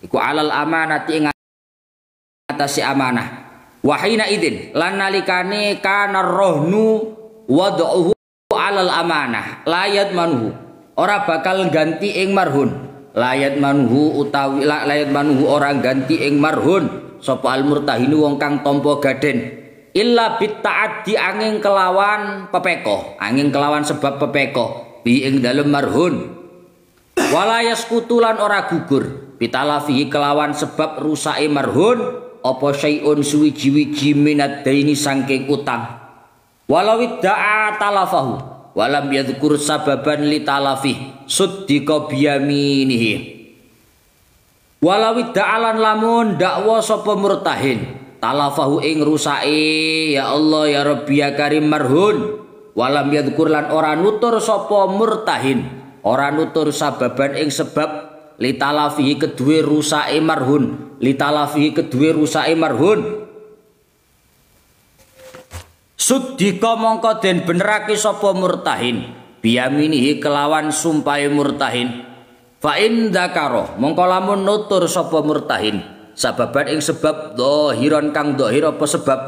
iku alal amanati ing atase amanah. Wahina idin lan nalikane kana rohnu wad'uhu alal amanah layat manhu ora bakal ganti ing marhun. Layat manhu utawi layat manhu orang ganti ing marhun sapa al murtahinu wong kang tampa gaden illa bit ta'addi angin kelawan pepeko, angin kelawan sebab pepeko bi ing dalem marhun. Wala yaskutulan ora gugur bitalafihi kelawan sebab rusake marhun apa syai'un suwiji-wiji minad daini saking utang. Walau da'a talafahu walam yadhkur sababan li talafih suddiqa biyaminihi. Walau da'alan lamun dakwa sapa murtahin talafahu ing rusake ya Allah ya Rabbi ya Karim marhun walam yadhkur lan ora nutur sapa murtahin ora nutur sababan ing sebab li talafihi kedue rusake marhun li talafihi kedue rusake marhun. Suddiqa mongko den benerake sapa murtahin biyaminihi kelawan sumpahe murtahin. Fa in dzakara mongko lamun nutur sapa murtahin sababan ing sebab dhahiran kang dhahir apa sebab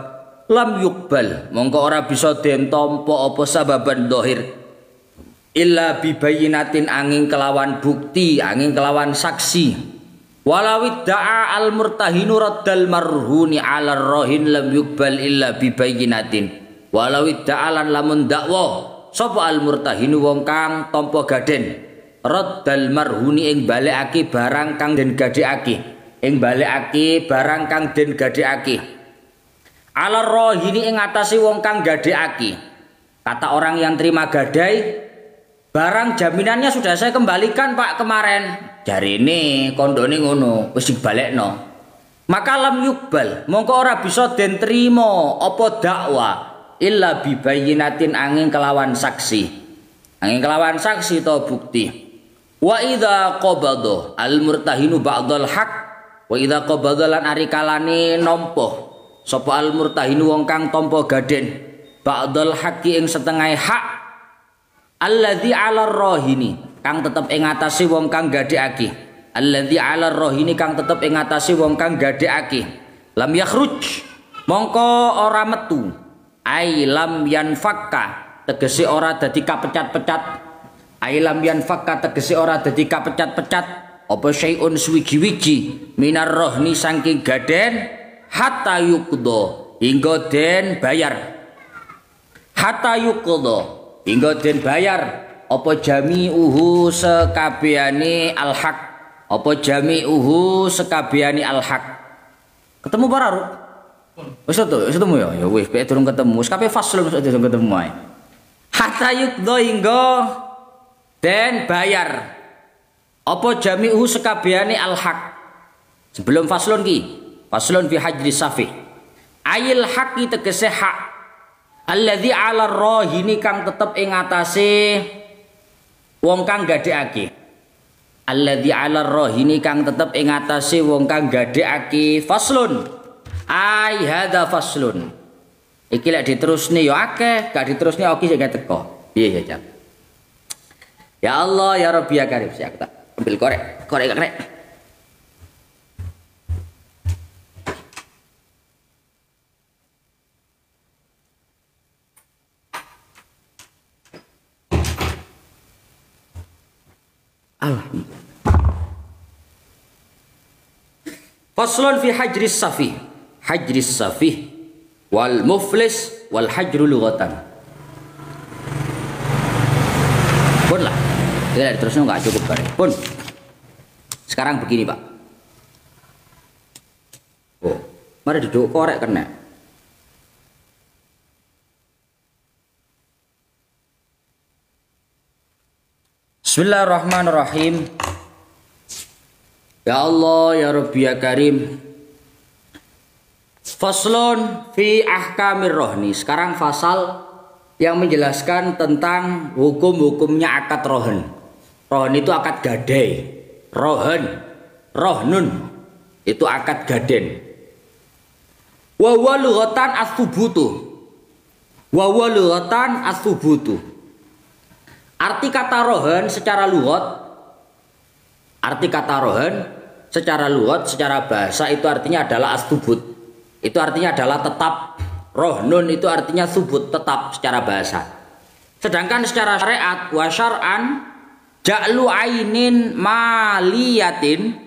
lam yuqbal mongko ora bisa den tampa apa sababan dhahir illa bibayinatin angin kelawan bukti angin kelawan saksi. Walawid da'a al murtahinu raddal marhuni ala rohin lam yuqbal illa bibayinatin. Walawid da'alan lamun dakwa sapa al murtahinu wong kang tampa gaden raddal marhuni ing balekake barang kang den gadekake ing balekake barang kang den gadekake ala rohini ing atase wong kang gadekake. Kata orang yang terima gadai, barang jaminannya sudah saya kembalikan Pak kemarin. Jarine kondone ngono wis dibalekno. Maka lam yukbal mongko ora bisa den trima apa dakwa illa bibayinatin angin kelawan saksi. Angin kelawan saksi to bukti. Wa idza qabada al murtahinu ba'dal haq wa idza qabada lan ari kalane nampa sapa al murtahinu wong kang tampa gaden ba'dal haqqi ing setengah hak alladzi 'ala rohini kang tetep ing atase wong kang gadekake. Alladzi 'ala rohini kang tetep ing atase wong kang gadekake. Lam yakhruj mongko ora metu. Ai lam yanfakka tegese ora dadi kapecat-pecat. Ai lam yanfakka tegese ora dadi kapecat-pecat apa syai'un suwiji-wiji minar rohni saking gaden hatta yuqda hingga den bayar. Hatta yuqda hingga den bayar apa jami'uhu sekabehane al-haq apa jami'uhu sekabehane al-haq. Ketemu para Ruk? Wis ketemu ya? Ya wis pek durung ketemu. Wis kabeh faslun wis durung ketemu ae. Hatta yuqda hingga den bayar apa jami'uhu sekabehane al-haq. Sebelum faslun ki, faslun fi hajri safi. Ayil haqi tegese hak alladzi 'ala rohini kang tetep ing atase wong kang gadekake. Alladzi 'ala rohini kang tetep ing atase wong kang gadekake. Faslun ai hadza faslun. Iki lek diterusne ya akeh, gak diterusne oke sik teko. Piye ya, Cak? Ya Allah ya Rabbi ya Karim. Siap tak ambil korek korek. Faslun fi hajris safi. Hajris safi wal muflis wal hajru lughatan. Pun lah. Tidak terusnya nggak cukup bare. Pun. Sekarang begini, Pak. Oh, mari duduk korek kena. Bismillahirrahmanirrahim. Ya Allah ya Rabbi ya Karim. Faslun fi ahkamir rohni. Sekarang fasal yang menjelaskan tentang hukum-hukumnya akad rohen. Rohen itu akad gadai. Rohen, rohnun itu akad gaden. Wa huwa lughatan as-subutu. Wa huwa lughatan as-subutu. Arti kata rohen secara lughat, arti kata rohen secara lughat, secara bahasa itu artinya adalah astubut. Itu artinya adalah tetap. Rohnun itu artinya subut, tetap secara bahasa. Sedangkan secara syariat wa syar'an ja'lu ainin maliyatin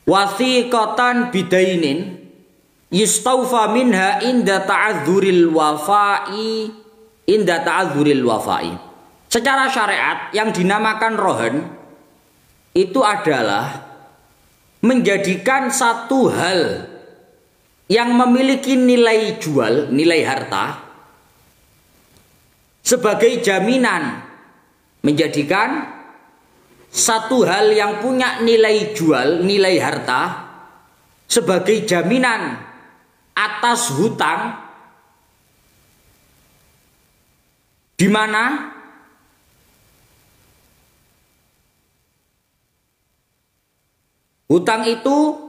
wasiqatan bidainin yustaufa minha inda ta'adzuril wafa'i. Secara syariat yang dinamakan rohen itu adalah menjadikan satu hal yang memiliki nilai jual, nilai harta sebagai jaminan, menjadikan satu hal yang punya nilai jual, nilai harta sebagai jaminan atas hutang, di mana hutang itu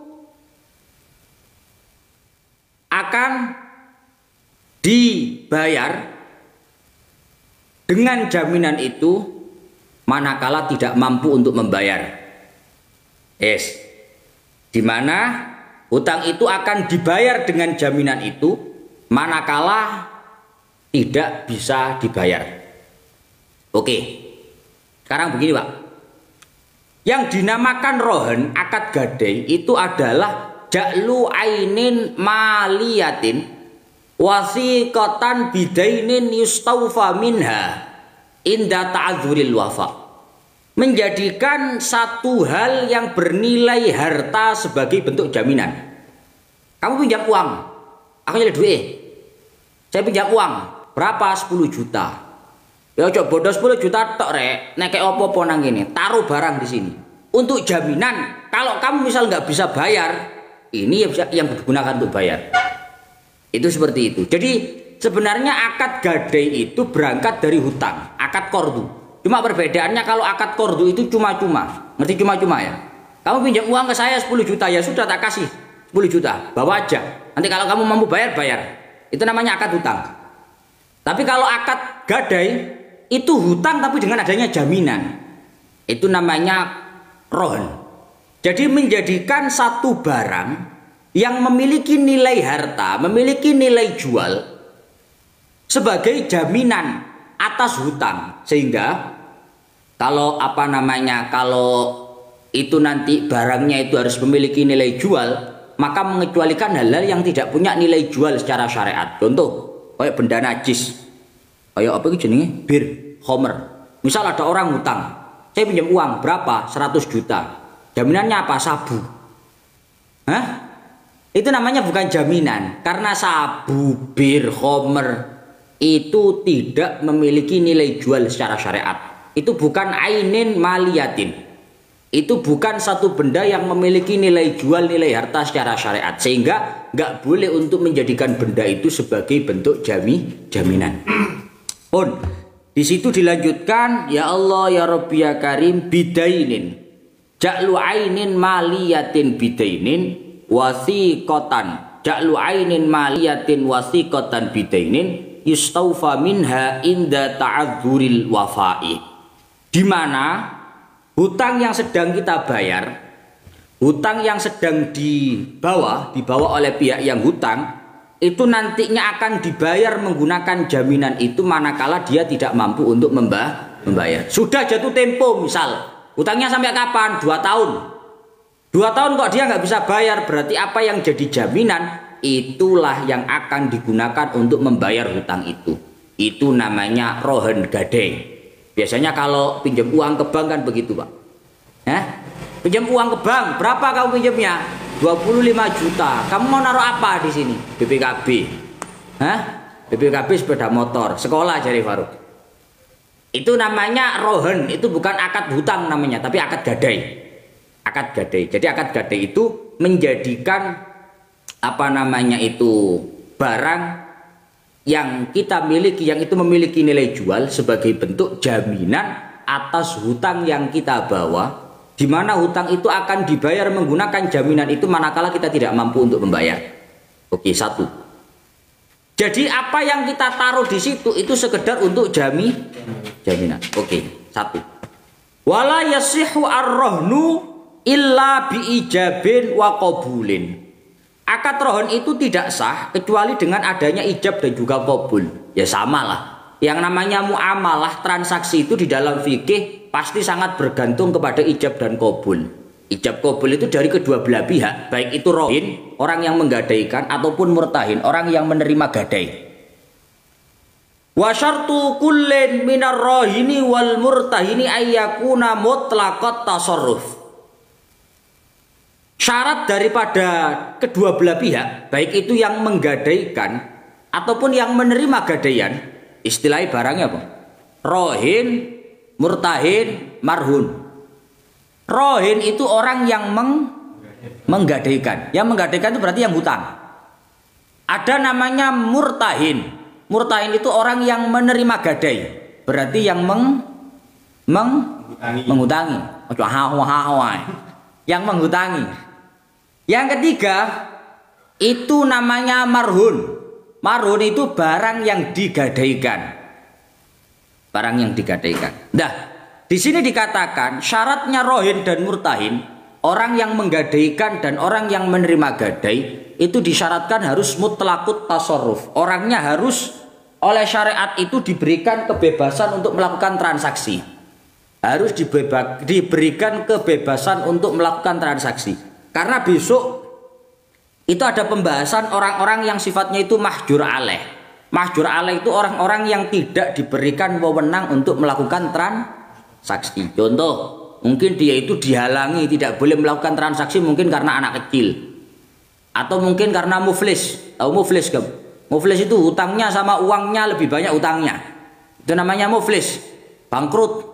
akan dibayar dengan jaminan itu manakala tidak mampu untuk membayar. Di mana hutang itu akan dibayar dengan jaminan itu manakala tidak bisa dibayar. Oke. Sekarang begini, Pak. Yang dinamakan rohen akad gadai itu adalah ja'lu ainin maliyatin wasiqatan bidainin yustaufa minha inda ta'adzuril wafa. Menjadikan satu hal yang bernilai harta sebagai bentuk jaminan. Kamu pinjam uang, aku nyari duit. Saya pinjam uang, berapa? 10 juta. Ya coba bodoh 10 juta tok rek, nek opo-opo nang ngene, taruh barang di sini. Untuk jaminan, kalau kamu misal nggak bisa bayar, ini yang digunakan untuk bayar. Itu seperti itu. Jadi sebenarnya akad gadai itu berangkat dari hutang, akad kordu. Cuma perbedaannya kalau akad kordu itu cuma-cuma. Ngerti cuma-cuma ya? Kamu pinjam uang ke saya 10 juta, ya sudah tak kasih 10 juta, bawa aja. Nanti kalau kamu mampu bayar, bayar. Itu namanya akad hutang. Tapi kalau akad gadai itu hutang tapi dengan adanya jaminan. Itu namanya rohen. Jadi menjadikan satu barang yang memiliki nilai harta, memiliki nilai jual sebagai jaminan atas hutang. Sehingga kalau kalau itu nanti barangnya itu harus memiliki nilai jual, maka mengecualikan hal-hal yang tidak punya nilai jual secara syariat. Contoh, kayak benda najis. Kayak apa itu jenenge? Bir, khomer. Misal ada orang hutang, saya pinjam uang berapa? 100 juta. Jaminannya apa? Sabu. Hah? Itu namanya bukan jaminan. Karena sabu, bir, khomer itu tidak memiliki nilai jual secara syariat. Itu bukan ainin maliyatin. Itu bukan satu benda yang memiliki nilai jual, nilai harta secara syariat. Sehingga nggak boleh untuk menjadikan benda itu sebagai bentuk jaminan. Pun di situ dilanjutkan, ya Allah ya Rabbi ya Karim bidainin ja'lu ainin maliyatin bidainin wasiqatan ja'lu ainin maliyatin wasiqatan bidainin yustaufa minha inda ta'adzuril wafa'i. Di mana hutang yang sedang kita bayar, hutang yang sedang dibawa oleh pihak yang hutang, itu nantinya akan dibayar menggunakan jaminan itu manakala dia tidak mampu untuk membayar. Sudah jatuh tempo, misal hutangnya sampai kapan? 2 tahun. 2 tahun kok dia nggak bisa bayar, berarti apa yang jadi jaminan itulah yang akan digunakan untuk membayar hutang itu. Itu namanya rohen gadai. Biasanya kalau pinjam uang ke bank kan begitu, Pak. Pinjam uang ke bank, berapa kamu pinjamnya? 25 juta. Kamu mau naruh apa di sini? BPKB. BPKB sepeda motor, sekolah jari Faruk. Itu namanya rohen, itu bukan akad hutang namanya, tapi akad gadai. Akad gadai. Jadi akad gadai itu menjadikan barang yang kita miliki, yang itu memiliki nilai jual sebagai bentuk jaminan atas hutang yang kita bawa, di mana hutang itu akan dibayar menggunakan jaminan itu manakala kita tidak mampu untuk membayar. Oke, satu. Jadi apa yang kita taruh di situ itu sekedar untuk jaminan. Oke, satu. Wala yasihu ar-rahnu illa biijabin wa qabulin. Akad rohon itu tidak sah kecuali dengan adanya ijab dan juga qabul. Ya sama lah. Yang namanya muamalah transaksi itu di dalam fikih pasti sangat bergantung kepada ijab dan qabul. Ijab qabul itu dari kedua belah pihak, baik itu rohin, orang yang menggadaikan, ataupun murtahin, orang yang menerima gadai. Wa syartu kullin minar rohini wal murtahini ayyakuna mutlaqat tasarruf. Syarat daripada kedua belah pihak, baik itu yang menggadaikan ataupun yang menerima gadaian, istilahnya barangnya apa? Rohin, murtahin, marhun. Rohin itu orang yang menggadaikan. Yang menggadaikan itu berarti yang hutang. Ada namanya murtahin. Murtahin itu orang yang menerima gadai. Berarti yang menghutangi. Yang menghutangi. Yang ketiga itu namanya marhun. Marhun itu barang yang digadaikan. Barang yang digadaikan. Nah, di sini dikatakan syaratnya rohin dan murtahin, orang yang menggadaikan dan orang yang menerima gadai itu disyaratkan harus mutlaqut tasarruf. Orangnya harus oleh syariat itu diberikan kebebasan untuk melakukan transaksi. Harus diberikan kebebasan untuk melakukan transaksi. Karena besok itu ada pembahasan orang-orang yang sifatnya itu mahjur alaih. Mahjur alaih itu orang-orang yang tidak diberikan wewenang untuk melakukan transaksi. Contoh, mungkin dia itu dihalangi tidak boleh melakukan transaksi mungkin karena anak kecil. Atau mungkin karena muflis. Tahu muflis kan? Muflis itu hutangnya sama uangnya lebih banyak utangnya. Itu namanya muflis. Bangkrut.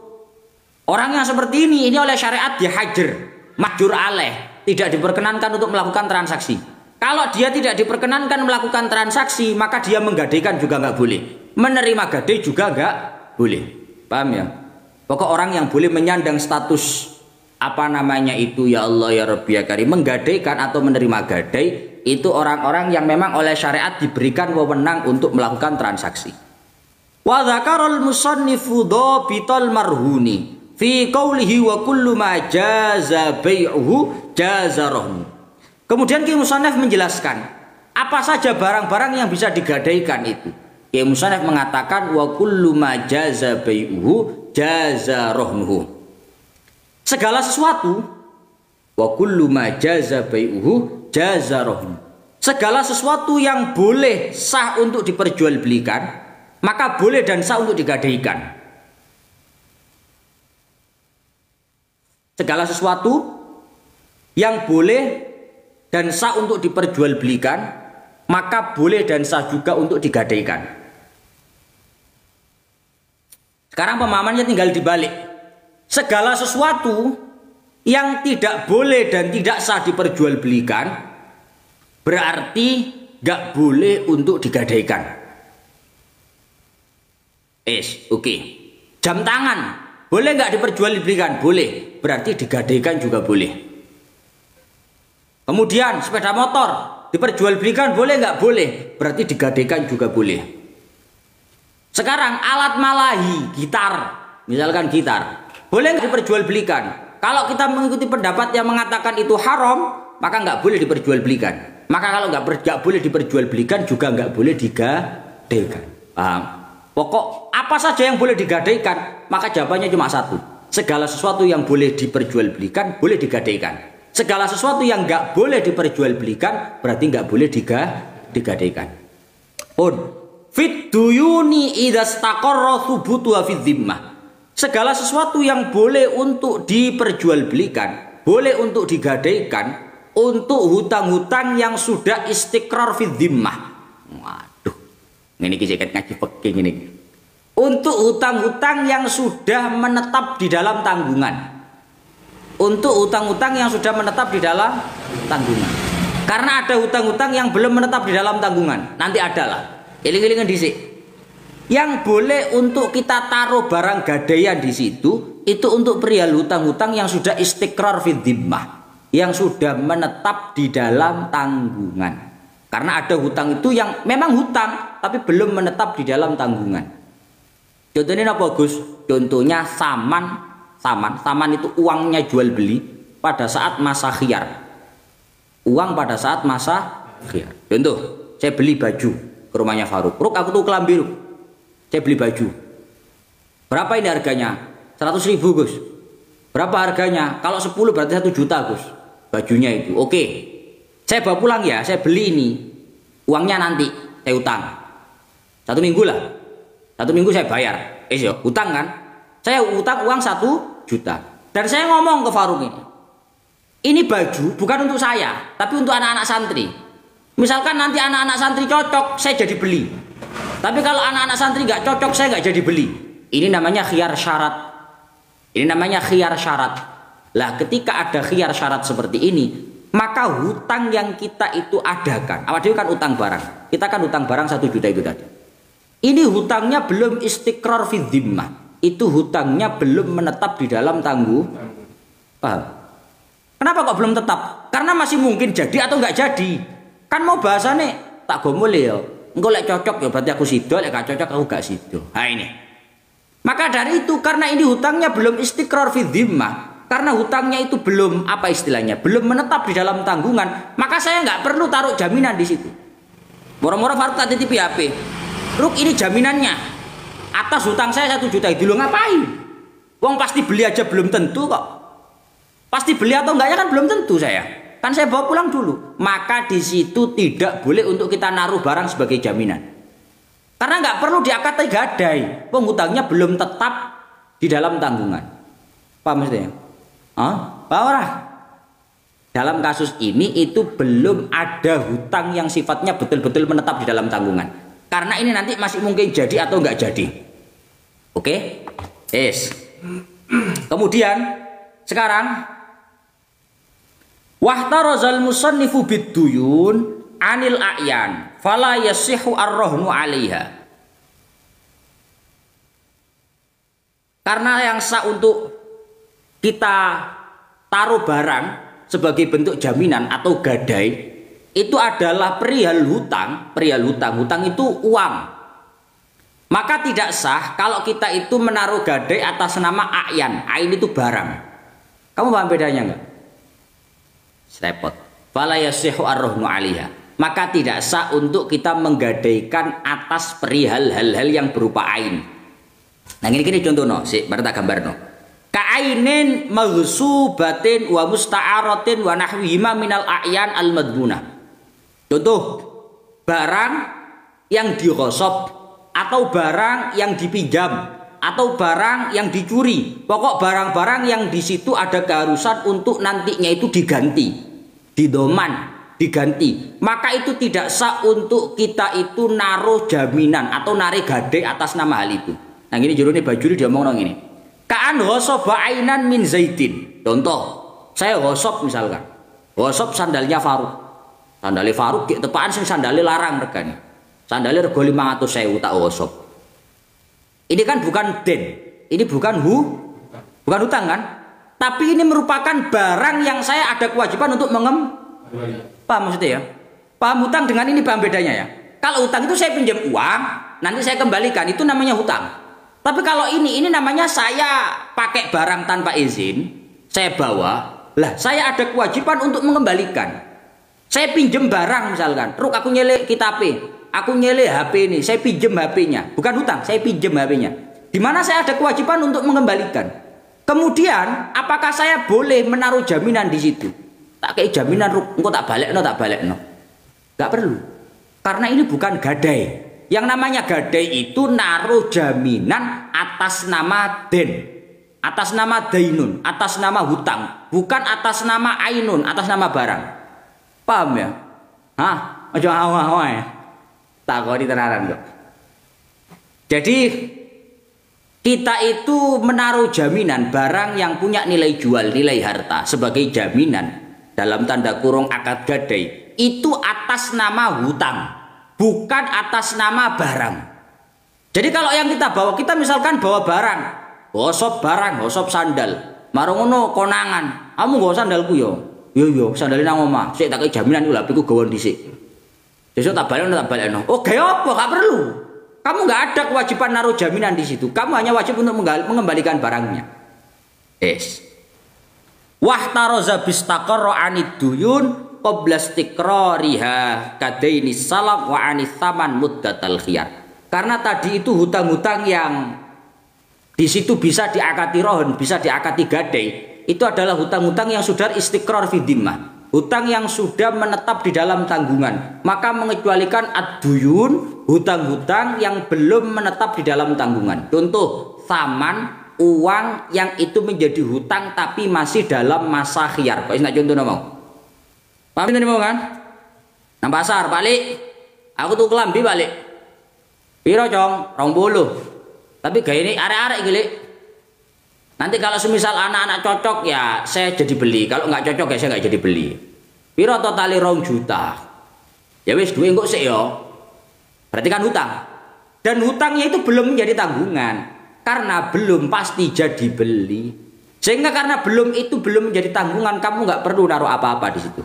Orang yang seperti ini oleh syariat dihajar. Mahjur alaih. Tidak diperkenankan untuk melakukan transaksi. Kalau dia tidak diperkenankan melakukan transaksi, maka dia menggadaikan juga nggak boleh. Menerima gadai juga nggak boleh. Paham ya? Pokok orang yang boleh menyandang status apa namanya itu ya Allah ya Rabbi ya Karim, menggadaikan atau menerima gadai, itu orang-orang yang memang oleh syariat diberikan wewenang untuk melakukan transaksi. Wa dzakarul musannifu dhabital marhuni fi qaulihi wa kullu ma jaza bai'uhu jaza rahnu. Kemudian Ki Musannaf menjelaskan apa saja barang-barang yang bisa digadaikan itu. Ki Musannaf mengatakan wa kullu ma jaza bai'uhu jaza rahnuhu. Segala sesuatu wa kullu ma jaza bai'uhu jaza rahnu. Segala sesuatu yang boleh sah untuk diperjualbelikan, maka boleh dan sah untuk digadaikan. Segala sesuatu yang boleh dan sah untuk diperjualbelikan, maka boleh dan sah juga untuk digadaikan. Sekarang pemahamannya tinggal dibalik. Segala sesuatu yang tidak boleh dan tidak sah diperjualbelikan, berarti gak boleh untuk digadaikan. Oke. Jam tangan boleh nggak diperjualbelikan? Boleh. Berarti digadaikan juga boleh. Kemudian sepeda motor diperjualbelikan boleh nggak? Boleh. Berarti digadaikan juga boleh. Sekarang alat malahi, gitar, misalkan gitar, boleh nggak diperjualbelikan? Kalau kita mengikuti pendapat yang mengatakan itu haram, maka nggak boleh diperjualbelikan. Maka kalau nggak boleh diperjualbelikan juga nggak boleh digadaikan. Paham? Pokok apa saja yang boleh digadaikan, maka jawabannya cuma satu. Segala sesuatu yang boleh diperjualbelikan, boleh digadaikan. Segala sesuatu yang nggak boleh diperjualbelikan, berarti nggak boleh digadaikan. Fit duyuni idza istaqarra thubutuha fi dhimmah. Segala sesuatu yang boleh untuk diperjualbelikan, boleh untuk digadaikan, untuk hutang-hutang yang sudah istiqrar fi dhimmah. Waduh. Ini kita ngaji fikih ini. Untuk hutang-hutang yang sudah menetap di dalam tanggungan. Untuk hutang-hutang yang sudah menetap di dalam tanggungan. Karena ada hutang-hutang yang belum menetap di dalam tanggungan. Nanti adalah. Eling-elingan dhisik. Yang boleh untuk kita taruh barang gadaian di situ, itu untuk perihal hutang-hutang yang sudah istiqrar fi dhimmah, yang sudah menetap di dalam tanggungan. Karena ada hutang itu yang memang hutang tapi belum menetap di dalam tanggungan. Contohnya apa Gus? Contohnya saman itu uangnya jual beli pada saat masa khiyar. Uang pada saat masa khiyar. Contoh, saya beli baju ke rumahnya Faruk. Ruk, aku tuh kelambi Ruk. Saya beli baju. Berapa ini harganya? 100.000 Gus. Berapa harganya? Kalau 10 berarti 1 juta Gus. Bajunya itu. Oke. Saya bawa pulang ya, saya beli ini. Uangnya nanti saya utang. 1 minggu lah. 1 minggu saya bayar. Utang kan? Saya utang uang 1 juta. Dan saya ngomong ke Faruk ini baju bukan untuk saya, tapi untuk anak-anak santri. Misalkan nanti anak-anak santri cocok, saya jadi beli. Tapi kalau anak-anak santri nggak cocok, saya nggak jadi beli. Ini namanya khiyar syarat. Ini namanya khiyar syarat. Lah ketika ada khiyar syarat seperti ini, maka hutang yang kita itu adakan. Awak dewi kan utang barang. Kita kan utang barang 1 juta itu tadi. Ini hutangnya belum istiqrar fi dhimmah. Itu hutangnya belum menetap di dalam tangguh. Paham? Kenapa kok belum tetap? Karena masih mungkin jadi atau nggak jadi. Kan mau bahasanya tak gomol ya. Engko lek cocok ya berarti aku sido, lek gak cocok aku gak sido. Nah ini. Maka dari itu karena ini hutangnya belum istiqrar fi dhimmah, karena hutangnya itu belum apa istilahnya, belum menetap di dalam tanggungan, maka saya nggak perlu taruh jaminan di situ. Moro-moro Faruk tak titip HP. Ruk, ini jaminannya atas hutang saya 1 juta itu. Lo ngapain? Wong pasti beli aja belum tentu kok. Pasti beli atau enggaknya kan belum tentu saya. Kan saya bawa pulang dulu. Maka di situ tidak boleh untuk kita naruh barang sebagai jaminan. Karena nggak perlu diakati gadai. Penghutangnya belum tetap di dalam tanggungan. Paham maksudnya? Paham ora? Dalam kasus ini itu belum ada hutang yang sifatnya betul-betul menetap di dalam tanggungan. Karena ini nanti masih mungkin jadi atau nggak jadi. Oke? Yes. Kemudian sekarang wahtarazal musannifu bid-duyun anil a'yan fala yasihu ar-rahnu 'alaiha. Karena yang sah untuk kita taruh barang sebagai bentuk jaminan atau gadai itu adalah perihal hutang. Hutang itu uang. Maka tidak sah kalau kita itu menaruh gadai atas nama a'yan. Ain itu barang. Kamu paham bedanya enggak? Repot. Fala yasihu ar-rahnu 'alaiha. Maka tidak sah untuk kita menggadaikan atas perihal hal-hal yang berupa ain. Nah ini contohnya, sik bar tak gambarno. Ka'ainin maghsubatin wa musta'aratin wa nahwihima minal a'yan al-madbunah. Contoh, barang yang dighosab atau barang yang dipinjam atau barang yang dicuri. Pokok barang-barang yang di situ ada keharusan untuk nantinya itu diganti, didoman, diganti. Maka itu tidak sah untuk kita itu naruh jaminan atau narik gade atas nama hal itu. Nah ini jurune bajuri dia ngomong ini. Ka'an ghasaba ainan min zaitin. Contoh, saya ghasab misalkan. Ghasab sandalnya Faruk. Sandalnya Faruk tepaan sing sandalnya larang regane. Sandalnya rego 500.000 tak ghasab. Ini kan bukan den, ini bukan hutang kan? Tapi ini merupakan barang yang saya ada kewajiban untuk paham maksudnya ya? Paham hutang dengan ini paham bedanya ya? Kalau hutang itu saya pinjam uang, nanti saya kembalikan, itu namanya hutang. Tapi kalau ini namanya saya pakai barang tanpa izin, saya bawa, lah saya ada kewajiban untuk mengembalikan. Saya pinjam barang misalkan, Ruk aku nyelek kitabnya. Aku nyele HP ini, saya pinjam HP-nya. Bukan hutang, saya pinjam HP-nya. Di mana saya ada kewajiban untuk mengembalikan. Kemudian, apakah saya boleh menaruh jaminan di situ? Tak kayak jaminan, engko tak balekno. Gak perlu. Karena ini bukan gadai. Yang namanya gadai itu naruh jaminan atas nama den. Atas nama dainun, atas nama hutang. Bukan atas nama ainun, atas nama barang. Paham ya? Hah? Aja hawa-hawa ya. Takoni tenanan kok. Jadi kita itu menaruh jaminan barang yang punya nilai jual, nilai harta sebagai jaminan dalam tanda kurung akad gadai itu atas nama hutang, bukan atas nama barang. Jadi kalau yang kita bawa, kita misalkan bawa barang, gosok sandal, marungono konangan, kamu gak sandalku yo, yo sandalnya nang omah, saya tak kayak jaminan itu lah, aku gawon dhisik. Besok tak balik no. Oke apa? Gak perlu. Kamu nggak ada kewajiban naruh jaminan di situ. Kamu hanya wajib untuk mengembalikan barangnya. Yes. Wahtaraza bistaqarra anid duyun qabla istiqrariha kadaini salam wa anis saman muddatal khiyar. Karena tadi itu hutang-hutang yang di situ bisa diakati rohon, bisa diakati gadai. Itu adalah hutang-hutang yang sudah istiqrar fi dhimmah. Hutang yang sudah menetap di dalam tanggungan. Maka mengecualikan ad-duyun, hutang-hutang yang belum menetap di dalam tanggungan. Contoh, saman, uang yang itu menjadi hutang tapi masih dalam masa khiyar. Kok nak contoh mau? Paham ini mau kan? Nang pasar balik. Aku tuh kelambi balik. Piro cong? 20. Tapi gaya ini arek-arek gile. Nanti kalau semisal anak-anak cocok ya saya jadi beli. Kalau nggak cocok ya saya nggak jadi beli. Piro totali 2 juta. Ya wis duwe engko sik ya. Berarti kan hutang. Dan hutangnya itu belum menjadi tanggungan. Karena belum pasti jadi beli. Sehingga karena belum menjadi tanggungan, kamu nggak perlu naruh apa-apa di situ.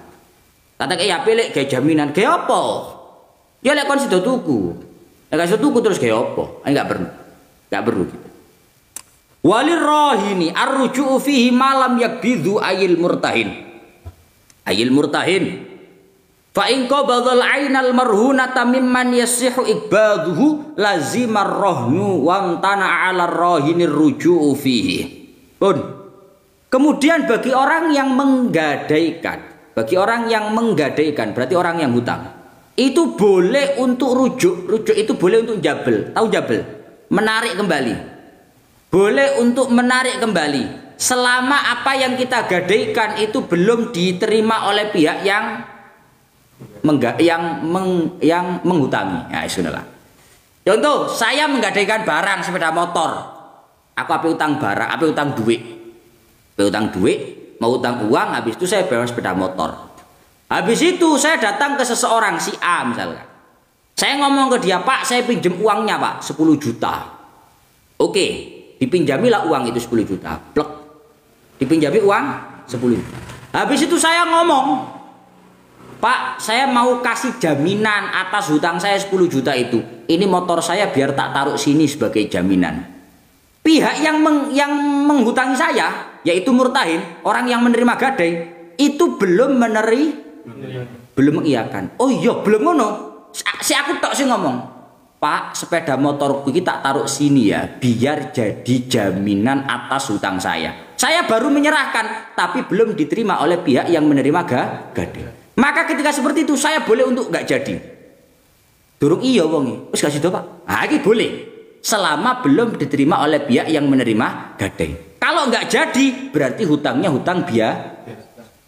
Kata ya pilih kayak jaminan, kayak apa? Ya lek kon sido tuku. Lek sido tuku terus kayak apa? Enggak perlu. Enggak perlu gitu. Walir rohini arruju'u fihi malam yakbidhu ayil murtahin. Ayil murtahin. Fa in qabadhal ainal marhunata mimman yasihu ikbaduhu lazimar rohnu wa amtana 'ala rohinir ruju'u fihi. Pun. Kemudian bagi orang yang menggadaikan, berarti orang yang hutang. Itu boleh untuk rujuk. Rujuk itu boleh untuk jabel. Tahu jabel? Menarik kembali. Boleh untuk menarik kembali. Selama apa yang kita gadaikan itu belum diterima oleh pihak yang menghutangi. Ya, isulah. Contoh, saya menggadaikan barang sepeda motor. Aku api utang barang, api utang duit. Api utang duit, mau utang uang, habis itu saya bayar sepeda motor. Habis itu saya datang ke seseorang si A misalnya. Saya ngomong ke dia, Pak, saya pinjam uangnya Pak, 10 juta. Oke, dipinjamilah uang itu 10 juta. Plek. Dipinjami uang 10 juta. Habis itu saya ngomong, Pak, saya mau kasih jaminan atas hutang saya 10 juta itu. Ini motor saya biar tak taruh sini sebagai jaminan. Pihak yang menghutangi saya, yaitu murtahin, orang yang menerima gadai, itu belum belum mengiyakan. Oh iya, belum ngono. Si aku tok sih ngomong, Pak, sepeda motorku ini tak taruh sini ya, biar jadi jaminan atas hutang saya. Saya baru menyerahkan, tapi belum diterima oleh pihak yang menerima gadai. Maka ketika seperti itu saya boleh untuk nggak jadi. Durung iya wongi, wis gak sido Pak. Nah, ini boleh, selama belum diterima oleh pihak yang menerima gadai. Kalau nggak jadi, berarti hutangnya hutang biaya,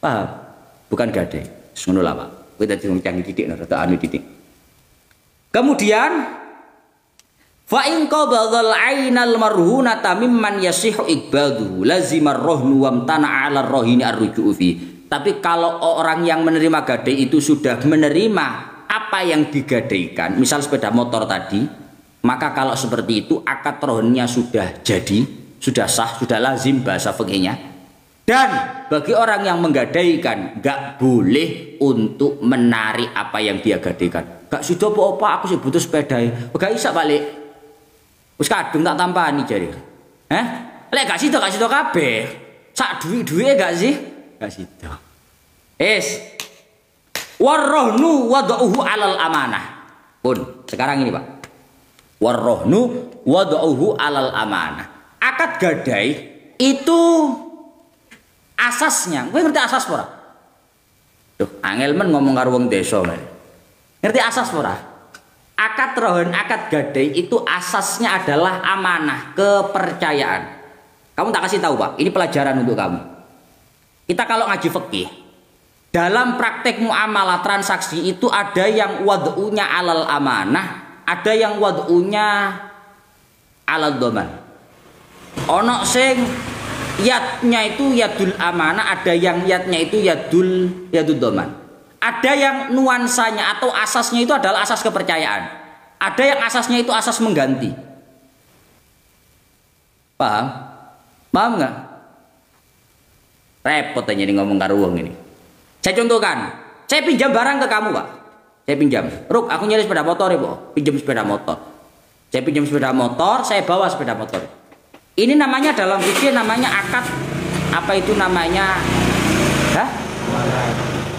paham? Bukan gadai. Ngono lah Pak. Kita canggih titik, atau anu titik. Kemudian fa in qabadhal ainal marhunata mimman yasihu iqbaduhu lazimar rohnu wamtana 'ala rohini arruju'u fi. Tapi kalau orang yang menerima gadai itu sudah menerima apa yang digadaikan, misal sepeda motor tadi, maka kalau seperti itu akad rohnya sudah jadi, sudah sah, sudah lazim bahasa fikihnya. Dan bagi orang yang menggadaikan nggak boleh untuk menarik apa yang dia gadaikan. Gak sido apa-apa, aku sih butuh sepeda. Gak bisa balik. Wis kadung tak tampani jare. Lek gak sido kabeh. Sak duwe-duwe gak sih? Gak sido. Warrohnu wada'uhu 'alal amanah. Pun, sekarang ini Pak. Warrohnu wada'uhu 'alal amanah. Akad gadai itu asasnya, kowe ngerti asas ora? Duh, angel men ngomong karo wong desa. Ngerti asas ora? Akad rohon, akad gadai itu asasnya adalah amanah, kepercayaan. Kamu tak kasih tahu Pak, ini pelajaran untuk kamu. Kita kalau ngaji fikih, dalam praktek muamalah transaksi itu ada yang wad'unya alal amanah, ada yang wad'unya alal dhaman. Ono sing yadnya itu yadul amanah, ada yang yadnya itu yadul dhaman. Ada yang nuansanya atau asasnya itu adalah asas kepercayaan. Ada yang asasnya itu asas mengganti. Paham? Paham nggak? Repot aja nih ngomong karo wong ini. Saya contohkan. Saya pinjam barang ke kamu Pak. Saya pinjam. Ruk, aku nyari sepeda motor ya Pak. Pinjam sepeda motor. Saya pinjam sepeda motor, saya bawa sepeda motor. Ini namanya dalam fikih namanya akad, apa itu namanya,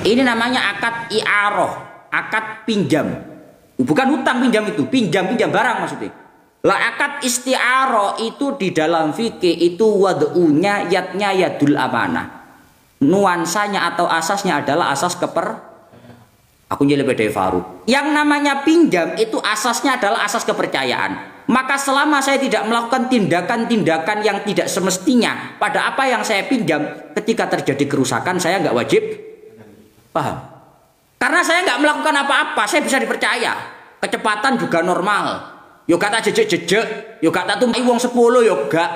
Ini namanya akad i'aroh, akad pinjam. Bukan hutang pinjam itu, pinjam barang maksudnya. Lah akad isti'aroh itu di dalam fikih itu wad'unya yadnya yadul amanah. Nuansanya atau asasnya adalah asas aku jadi beda Faruk. Yang namanya pinjam itu asasnya adalah asas kepercayaan. Maka selama saya tidak melakukan tindakan-tindakan yang tidak semestinya pada apa yang saya pinjam, ketika terjadi kerusakan saya nggak wajib. Paham? Karena saya nggak melakukan apa-apa, saya bisa dipercaya. Kecepatan juga normal. Yo kata jejek, yo kata tuh wong 10 yo gak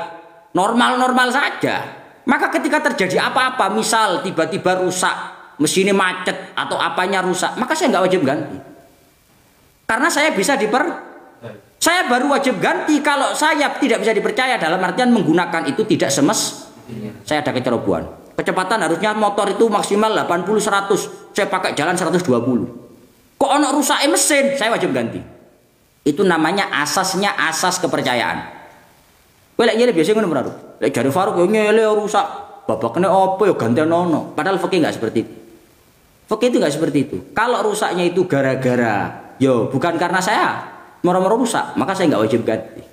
normal-normal saja. Maka ketika terjadi apa-apa, misal tiba-tiba rusak, mesinnya macet atau apanya rusak, maka saya nggak wajib ganti. Karena saya bisa saya baru wajib ganti kalau saya tidak bisa dipercaya, dalam artian menggunakan itu tidak saya ada kecerobohan. Kecepatan harusnya motor itu maksimal 80-100, saya pakai jalan 120. Kok ono rusak mesin, saya wajib ganti. Itu namanya asasnya asas kepercayaan. Kowe lek nyele biasa ngono ora? Lek jare Faruk yo nyele rusak, babakne opo yo ganti ono. Padahal fikih enggak seperti itu. Fikih itu enggak seperti itu. Kalau rusaknya itu gara-gara yo bukan karena saya moro-moro rusak, maka saya enggak wajib ganti.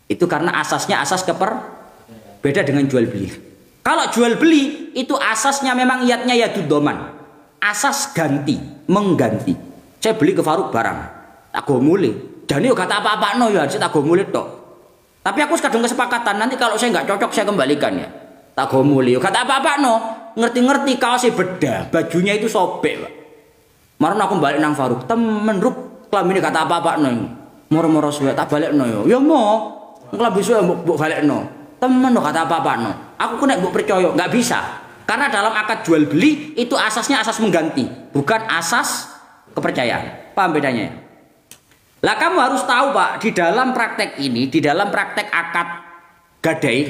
Itu karena asasnya asas beda dengan jual beli. Kalau jual beli itu asasnya memang yadnya yadud doman. Asas ganti, mengganti. Saya beli ke Faruk barang, tak go mulih. Jane yo kata apa-apa no yo, tak go mulih tok. Tapi aku kadung kesepakatan nanti kalau saya nggak cocok saya kembalikan ya. Tak go mulih. Yo kata apa-apa no. Ngerti-ngerti kaosnya beda, bajunya itu sobek, Pak. Marun aku balik nang Faruk, temen ruk klamine kata apa-apa no. Moro-moro suwe tak balik no yo. Ya mau klambi suwe mbok balik no. Temen no kata apa-apa no. Aku kena mbok percaya, nggak bisa. Karena dalam akad jual beli itu asasnya asas mengganti, bukan asas kepercayaan. Paham bedanya? Lah kamu harus tahu Pak, di dalam praktek ini, di dalam praktek akad gadai,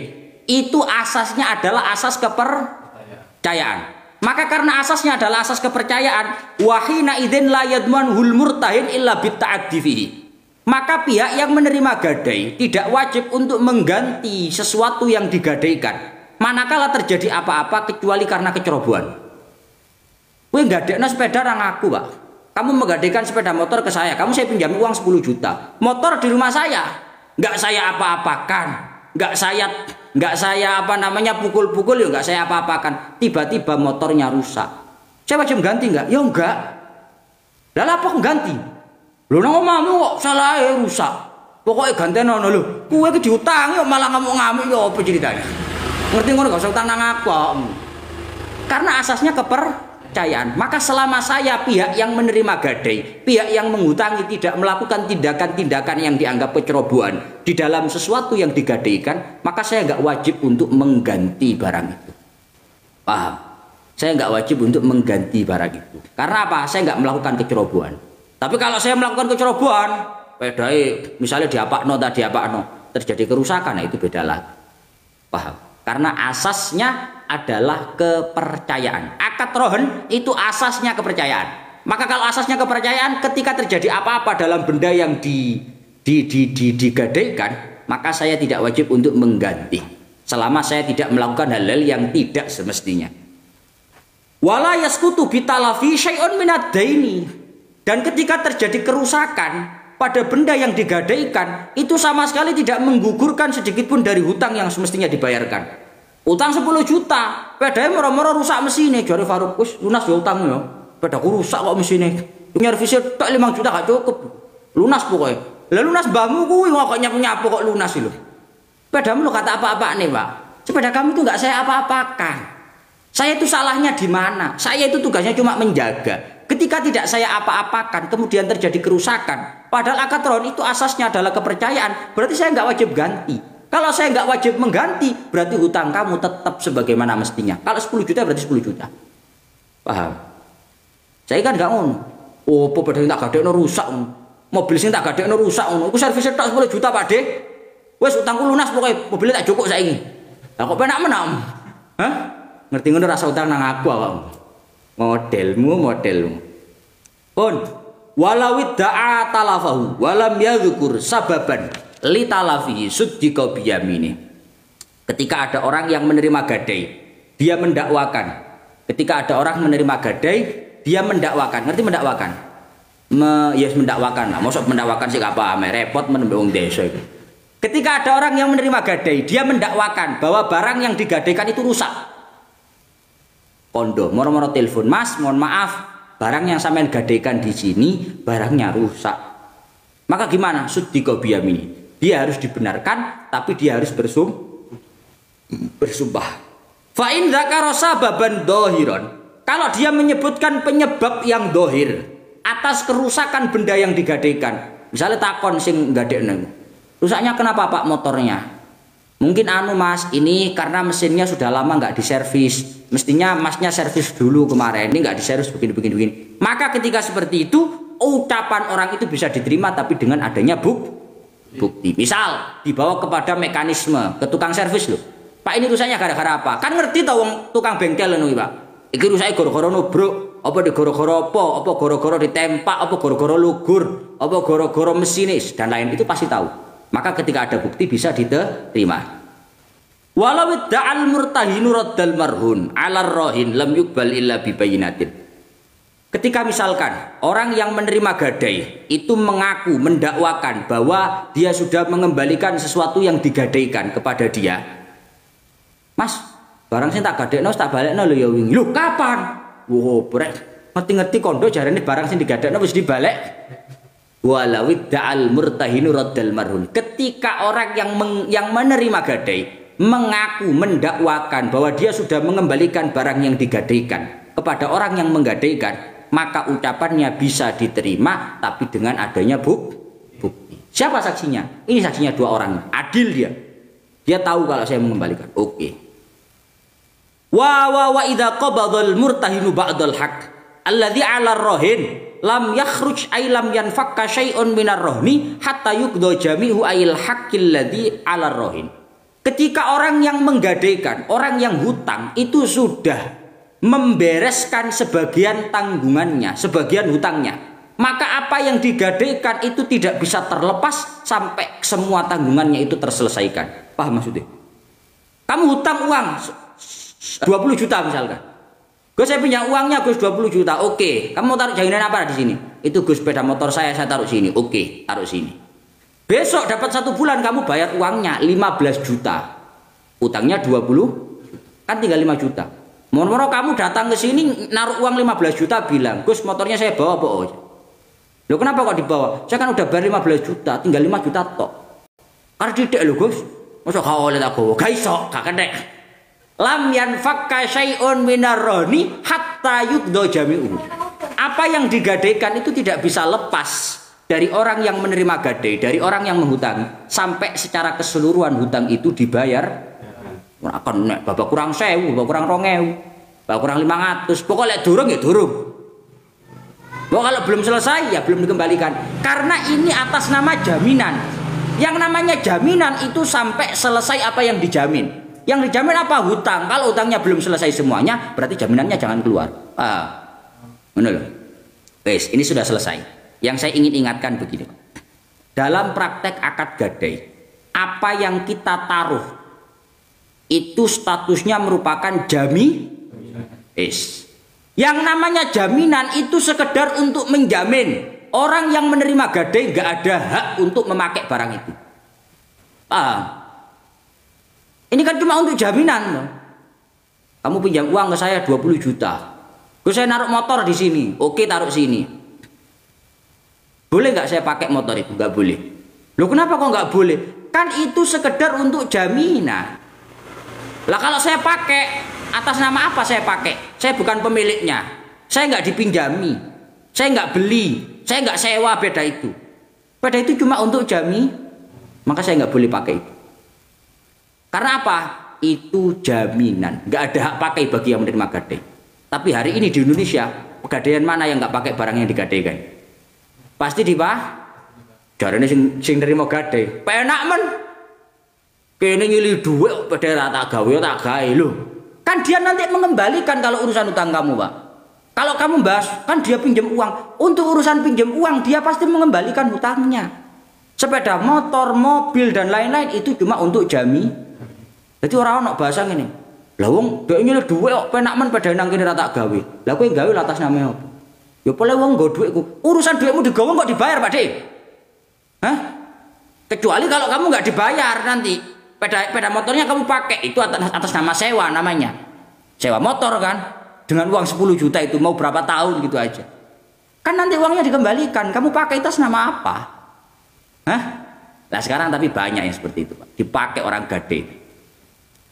itu asasnya adalah asas kepercayaan. Maka karena asasnya adalah asas kepercayaan, wahina idzin la yadmanul murtahin illa bitta'addi fihi. Maka pihak yang menerima gadai tidak wajib untuk mengganti sesuatu yang digadaikan, manakala terjadi apa-apa kecuali karena kecerobohan. Kowe gadekno sepeda nang aku, Pak. Kamu menggadaikan sepeda motor ke saya, kamu saya pinjam uang 10 juta. Motor di rumah saya, nggak saya apa-apakan, nggak saya pukul-pukul, ya nggak saya apa-apakan. Tiba-tiba motornya rusak, saya wajib ganti nggak? Ya enggak. Lalu apa ganti? Lo nang omahmu kok salah rusak, pokoknya ganti nono lo. Kue ke diutangi malah ngamuk-ngamuk, ya apa ceritanya? Ngerti ngono gak usah utang nang aku. Karena asasnya kepercayaan. Maka selama saya pihak yang menerima gadai, pihak yang menghutangi tidak melakukan tindakan-tindakan yang dianggap kecerobohan di dalam sesuatu yang digadaikan, maka saya nggak wajib untuk mengganti barang itu. Paham? Saya nggak wajib untuk mengganti barang itu. Karena apa? Saya nggak melakukan kecerobohan. Tapi kalau saya melakukan kecerobohan, pedai misalnya diapakno tadi apakno, terjadi kerusakan, nah itu beda lagi. Paham? Karena asasnya adalah kepercayaan. Akad rohen itu asasnya kepercayaan. Maka kalau asasnya kepercayaan, ketika terjadi apa-apa dalam benda yang digadaikan, maka saya tidak wajib untuk mengganti selama saya tidak melakukan hal-hal yang tidak semestinya. Wala yasqutu bitalafi syai'un minad daini. Dan ketika terjadi kerusakan pada benda yang digadaikan, itu sama sekali tidak menggugurkan sedikit pun dari hutang yang semestinya dibayarkan. Utang 10 juta, pedanya moro-moro rusak mesinnya. Jari Faruk, wis lunas ya utang ya. Pedaku rusak kok mesinnya. Nyervisnya tak 5 juta gak cukup. Lunas pokoknya. Lah lunas mbahmu kuwi kok nyapu-nyapu kok lunas lho. Pedamu lo kata apa-apa nih, Pak. Sepeda kamu itu nggak saya apa-apakan. Saya itu salahnya di mana? Saya itu tugasnya cuma menjaga. Ketika tidak saya apa-apakan, kemudian terjadi kerusakan. Padahal akad rohen itu asasnya adalah kepercayaan. Berarti saya nggak wajib ganti. Kalau saya nggak wajib mengganti, berarti hutang kamu tetap sebagaimana mestinya. Kalau 10 juta berarti 10 juta. Paham? Saya kan nggak ngono. Oh, sepeda tak gadekno rusak. Mobil sing tak gadekno rusak ngono. Iku servisnya tak 10 juta, Pak De. Wes utangku lunas pokoknya, mobilnya tak cukup saiki. Lah kok penak menam? Hah? Ngerti ngono rasa utang nang aku awakmu. Modelmu. Pun walawid da'a talafahu walam yadzukur sababan li talafihi suddiqa biyamini. Ketika ada orang yang menerima gadai, dia mendakwakan Ketika ada orang menerima gadai, dia mendakwakan. Ngerti mendakwakan? Mendakwakan lah. Mosok mendakwakan sih gak paham, repot menembak wong desa itu. Ketika ada orang yang menerima gadai, dia mendakwakan bahwa barang yang digadaikan itu rusak. Kondo, moro-moro telepon, Mas, mohon maaf, barang yang sampean gadaikan di sini barangnya rusak. Maka gimana? Suddiqa biyamini. Dia harus dibenarkan, tapi dia harus bersumpah. Fa in dzakara sababan dhahiran. Kalau dia menyebutkan penyebab yang dohir atas kerusakan benda yang digadaikan, misalnya takon sing gadekno, rusaknya kenapa Pak motornya? Mungkin Mas, ini karena mesinnya sudah lama nggak diservis, mestinya Masnya servis dulu kemarin, ini nggak diservis begini. Maka ketika seperti itu, ucapan orang itu bisa diterima, tapi dengan adanya bukti. Misal dibawa kepada mekanisme, ke tukang servis loh, Pak ini rusaknya gara-gara apa? Kan ngerti tau tukang bengkel loh Pak, iki rusaknya gara-gara nubruk, apa gara-gara apa gara-gara ditempak, apa gara-gara lugur, apa gara-gara mesinis dan lain, itu pasti tahu. Maka ketika ada bukti bisa diterima. Walau idda'al murtahinu raddal marhun 'alar rahin lam yuqbal illa bi bayyinatin. Ketika misalkan orang yang menerima gadai itu mengaku mendakwakan bahwa dia sudah mengembalikan sesuatu yang digadaikan kepada dia. Mas, barang sing tak gadekno tak balekno lho ya wingi. Lho kapan? Wo, brek. Ngerti-ngerti kondo jarane barang sing digadekno wis dibalek. Walawid da'al murtahinu raddal marhun. Ketika orang yang menerima gadai mengaku mendakwakan bahwa dia sudah mengembalikan barang yang digadaikan kepada orang yang menggadaikan, maka ucapannya bisa diterima tapi dengan adanya bukti. Siapa saksinya? Ini saksinya 2 orang. Adil dia. Dia tahu kalau saya mengembalikan. Oke. Wa idza qabadal murtahinu ba'dal haqq alladzi 'ala ar-rahin lam yakhruj ay lam yanfakka syai'un minar rohni hatta yukdo jami'u ayil haqqil ladzi 'ala rohin. Ketika orang yang menggadaikan, orang yang hutang itu sudah membereskan sebagian tanggungannya, sebagian hutangnya, maka apa yang digadaikan itu tidak bisa terlepas sampai semua tanggungannya itu terselesaikan. Paham maksudnya? Kamu hutang uang 20 juta misalkan. Gus saya punya uangnya Gus 20 juta. Oke, kamu mau taruh jaminan apa di sini? Itu Gus sepeda motor saya taruh sini. Oke, taruh sini. Besok dapat 1 bulan kamu bayar uangnya 15 juta. Utangnya 20, kan tinggal 5 juta. Moro-moro kamu datang ke sini naruh uang 15 juta bilang, "Gus, motornya saya bawa aja." Loh kenapa kok dibawa? Saya kan udah bayar 15 juta, tinggal 5 juta tok. Karena tidak lho Gus. Masa gak oleh tak bawa? Gak iso, gak kena. Lam yanfakka syai'un minar rohni hatta yukdo jami'u. Apa yang digadaikan itu tidak bisa lepas dari orang yang menerima gadai, dari orang yang menghutang, sampai secara keseluruhan hutang itu dibayar. Ora kon nek bapak kurang 1000, bapak kurang 2000, bapak kurang 500, pokoknya durung ya durung. Kalau belum selesai ya belum dikembalikan. Karena ini atas nama jaminan. Yang namanya jaminan itu sampai selesai apa yang dijamin. Yang dijamin apa? Hutang. Kalau hutangnya belum selesai semuanya, berarti jaminannya jangan keluar. Benar loh. Wes, ini sudah selesai. Yang saya ingin ingatkan begini, dalam praktek akad gadai, apa yang kita taruh itu statusnya merupakan Yang namanya jaminan itu sekedar untuk menjamin orang yang menerima gadai nggak ada hak untuk memakai barang itu. Ini kan cuma untuk jaminan. Kamu pinjam uang ke saya 20 juta. Saya naruh motor di sini. Oke, taruh sini. Boleh nggak saya pakai motor itu? Nggak boleh. Loh kenapa kok nggak boleh? Kan itu sekedar untuk jaminan. Lah kalau saya pakai, atas nama apa saya pakai? Saya bukan pemiliknya. Saya nggak dipinjami. Saya nggak beli. Saya nggak sewa, beda itu. Beda itu cuma untuk jaminan. Maka saya nggak boleh pakai itu. Karena apa? Itu jaminan. Nggak ada hak pakai bagi yang menerima gadai. Tapi hari ini di Indonesia, pegadaian mana yang nggak pakai barang yang digadaikan? Pasti jarane sing nerima gadai. Penak men. Kene nyili duit pada tak gawe tak gawe lho. Kan dia nanti mengembalikan kalau urusan utang kamu, Pak. Kalau kamu bahas, kan dia pinjam uang. Untuk urusan pinjam uang dia pasti mengembalikan hutangnya. Sepeda motor, mobil dan lain-lain itu cuma untuk jaminan. Jadi orang-orang bahasa gini, Lah wong dhek nyeluk dhuwit kok penak men padha nang kene ra tak gawe. Lah kowe gawe atas nama apa? Ya pole wong nggo dhuwitku. Urusan dhuwitmu digawa kok dibayar, Pak Dik. Hah? Kecuali kalau kamu nggak dibayar nanti sepeda motornya kamu pakai itu atas nama sewa namanya. Sewa motor kan dengan uang 10 juta itu mau berapa tahun gitu aja. Kan nanti uangnya dikembalikan. Kamu pakai atas nama apa? Hah? Nah sekarang tapi banyak yang seperti itu, Pak. Dipakai orang gade.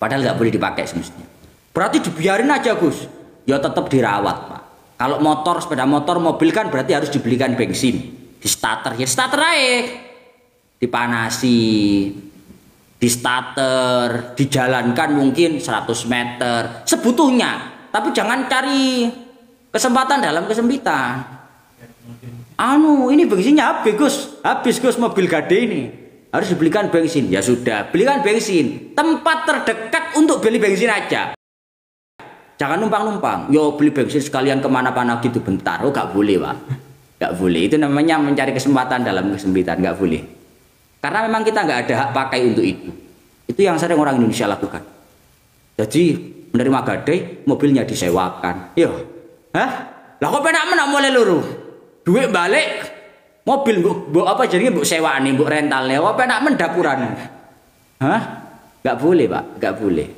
Padahal nggak boleh dipakai semestinya. Berarti dibiarin aja, Gus. Ya tetap dirawat, Pak. Kalau motor, sepeda motor, mobil kan berarti harus dibelikan bensin, di starter, ya starter aja. Dipanasi, di starter, dijalankan mungkin 100 meter sebutuhnya, tapi jangan cari kesempatan dalam kesempitan. Ini bensinnya habis Gus mobil gade ini harus dibelikan bensin. Ya sudah, belikan bensin tempat terdekat untuk beli bensin aja. Jangan numpang-numpang. Yo beli bensin sekalian kemana-mana gitu bentar. Oh gak boleh, Pak. Gak boleh. Itu namanya mencari kesempatan dalam kesempitan. Gak boleh. Karena memang kita nggak ada hak pakai untuk itu. Itu yang sering orang Indonesia lakukan. Jadi menerima gade, mobilnya disewakan. Yo, Lah kok penak menak mulai luru? Duit balik, mobil mbok apa jadinya mbok sewaan, mbok rentalnya. Kok penak mendapuran? Nggak boleh, Pak. Nggak boleh.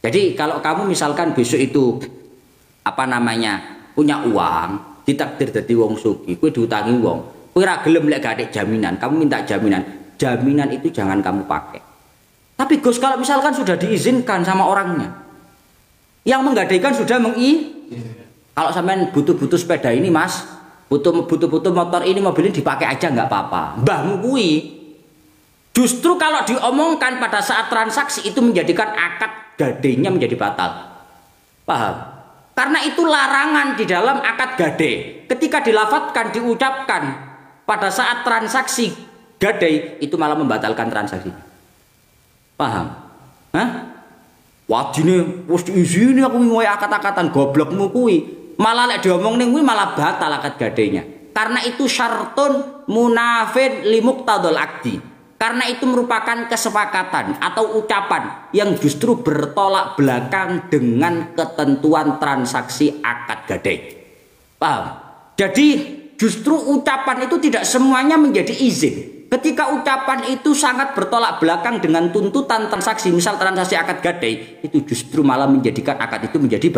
Jadi kalau kamu misalkan besok itu punya uang, ditakdir dadi wong sugih, kowe diutangi wong, kowe ra gelem lek gak ada jaminan, kamu minta jaminan. Jaminan itu jangan kamu pakai. Tapi Gus kalau misalkan sudah diizinkan sama orangnya, yang menggadaikan sudah kalau sampean butuh sepeda ini Mas, butuh motor ini, mobil ini dipakai aja nggak apa-apa. Mbahmu kuwi justru kalau diomongkan pada saat transaksi itu menjadikan akad gadenya menjadi batal. Paham? Karena itu larangan di dalam akad gade. Ketika dilafatkan, diucapkan pada saat transaksi gadai itu malah membatalkan transaksi. Paham? Wajine wis diizini aku ngoyo akad-akatan goblokmu kuwi. Malah lek diomong ning kuwi malah batal akad gadainya. Karena itu syartun munafid li muqtadul akdi. Karena itu merupakan kesepakatan atau ucapan yang justru bertolak belakang dengan ketentuan transaksi akad gadai. Paham? Jadi justru ucapan itu tidak semuanya menjadi izin. Ketika ucapan itu sangat bertolak belakang dengan tuntutan transaksi, misal transaksi akad gadai, itu justru malah menjadikan akad itu menjadi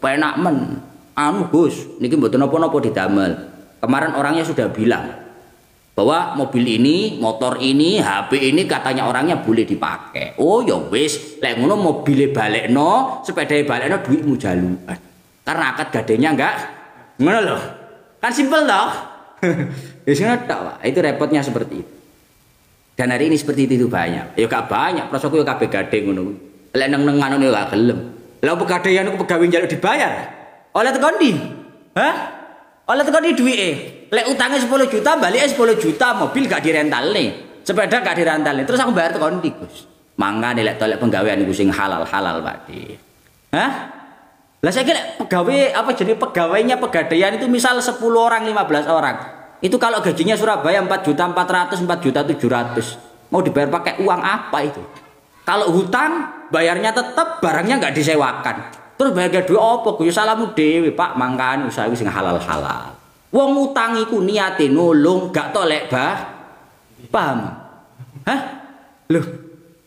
penak men. Gus, niki mboten napa-napa didamel. Kemarin orangnya sudah bilang bahwa mobil ini, motor ini, HP ini katanya orangnya boleh dipakai. Oh ya wis, lek ngono mobile balekno, sepedae balekno duitmu jalukan. Karena akad gadainya enggak ngono loh. Kan simpel toh. Ya Pak. Itu repotnya seperti itu. Dan hari ini seperti itu banyak. Ya gak banyak, prosoku ya kabeh gade ngono. Lek neng-nengan ngono gak gelem. Lah pegadaian ku pegawe njaluk dibayar. Oleh tekan ndi? Oleh tekan ndi duwike? Lek utangnya 10 juta, baliknya 10 juta, mobil gak dirental nih. Sepeda gak dirental nih. Terus aku bayar tekan ndi, Gus? Mangane lek tolek penggawean iku sing halal-halal, Pak Di. Lah saya kira pegawainya pegadaian itu misal 10 orang, 15 orang. Itu kalau gajinya Surabaya 4.400.000, 4.700.000. Mau dibayar pakai uang apa itu? Kalau hutang bayarnya tetap, barangnya nggak disewakan. Terus bayar duit apa? Kuwi salamu dhewe, Pak. Mangkane usaha sing halal-halal. Wong utang iku niate nulung, gak tolek, paham? Loh,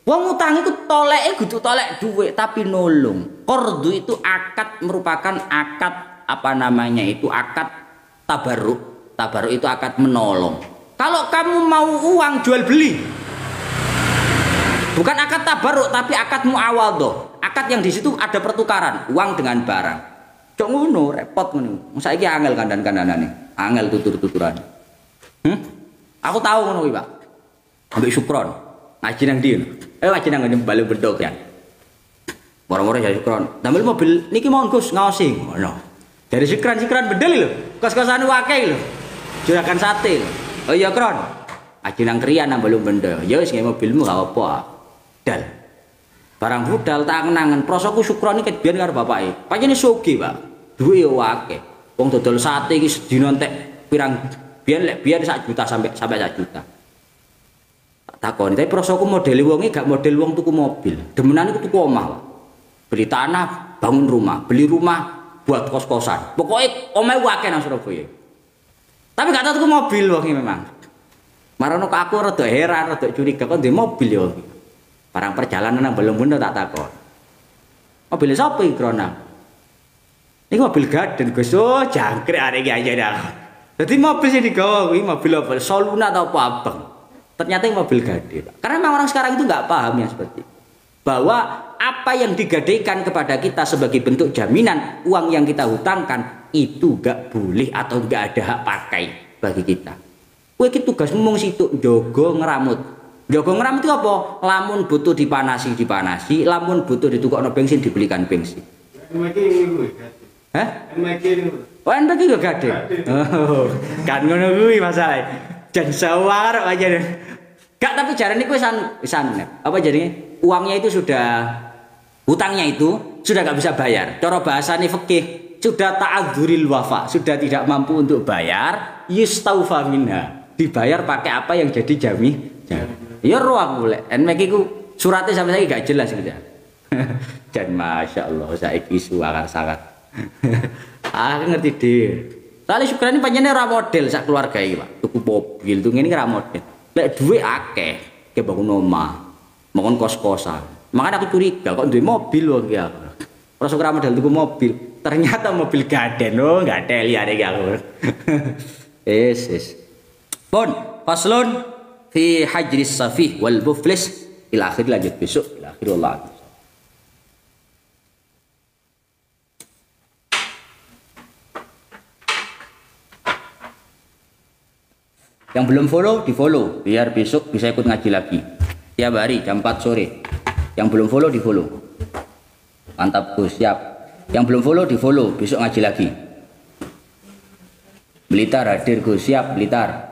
wong utang iku toleke kudu tolek duit tapi nulung. Qardu itu akad, merupakan akad akad tabarruk. Tabarruk itu akad menolong. Kalau kamu mau uang jual beli, bukan akad tabarruk tapi akad muawadhah. Akad yang di situ ada pertukaran uang dengan barang. Cok ngono repot ngono. Saiki angel kandan-kandanane, angel tutur-tuturan. Aku tahu ngono kuwi, Pak. Ambek Sukron. Ngaji nang ndi? Ngaji nang ngene Balung Bendok ya. Moro-moro ya Sukron. Damel mobil niki mohon Gus ngaosi ngono. Dari sikran-sikran bedel lho. Kos-kosan wae lho. Juragan sate. Oh iya Kron. Aji nang kriyan nang Balung Bendok. Ya wis nge mobilmu gak apa. Dal. Barang budal tak kenangan. Prosoku Sukron iki biyen karo bapake. Pancene sugih, Pak. Duwe yo akeh. Wong dodol sate iki sedina entek pirang biyen 1 juta sampai 1 juta. Tak takoni, tapi prosoku modele wonge gak model wong tuku mobil. Demenan iku tuku omah, Pak. beli tanah, bangun rumah, beli rumah, buat kos-kosan. Pokoknya omahe akeh nang Surabaya. Tapi gak tau tuku mobil wong memang. Marono aku rada heran, rada curiga kok ndek mobil ya. Barang perjalanan nang belum bener tak takon. Mobil sapa iki Krona? Ini mobil Gaden Gus. Oh, jangkrik arek iki aja dah. Dadi mobil sing digawa kuwi mobil apa? Soluna atau apa abang? Ternyata ini mobil gade. Karena memang orang sekarang itu nggak paham ya seperti bahwa apa yang digadaikan kepada kita sebagai bentuk jaminan uang yang kita hutangkan itu nggak boleh atau nggak ada hak pakai bagi kita. Kowe iki tugas mung situk njogo ngramut. Njogo ngramut itu apa? Lamun butuh dipanasi, lamun butuh ditukokno bensin dibelikan bensin. Hah? Oh, NPK juga gade. Oh, kan ngono kuwi masalahe. Jan sawar aja deh. Gak, tapi jarane kuwi san apa jadinya uangnya itu sudah hutangnya itu sudah gak bisa bayar. Cara bahasane fikih sudah ta'adzuril wafa, sudah tidak mampu untuk bayar, yustaufa minha. Dibayar pakai apa yang jadi jami. Ya roh aku lek NPK ku suratnya sampai saiki gak jelas gitu. Dan masya Allah saiki suara sangat. Aku ngerti deh. Soalnya syukuran ini panjangnya ora model sak keluarga iki, Pak. Tuku mobil tuh ngene ora model. Lek duwe akeh, ke bangun omah, bangun kos-kosan. Makanya aku curiga kok duwe mobil wong iki aku. Ora sok ora model tuku mobil. Ternyata mobil Gaden. Oh, enggak teli arek aku. Yes. Pun faslun fi hajris safih wal muflis ila akhir, lanjut besok ila akhir Allah. Yang belum follow di follow biar besok bisa ikut ngaji lagi tiap hari jam 4 sore. Yang belum follow di follow. Mantap Gus, siap. Yang belum follow di follow, besok ngaji lagi. Blitar hadir Gus, siap Blitar.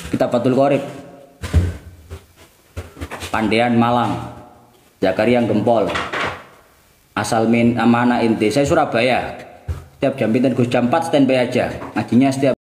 Kita Fathul Qorib. Pandean Malang. Zakaria Gempol. Asal min amanah inti. Saya Surabaya. Setiap jam pinten Gus, jam 4 standby aja. Ngajinya setiap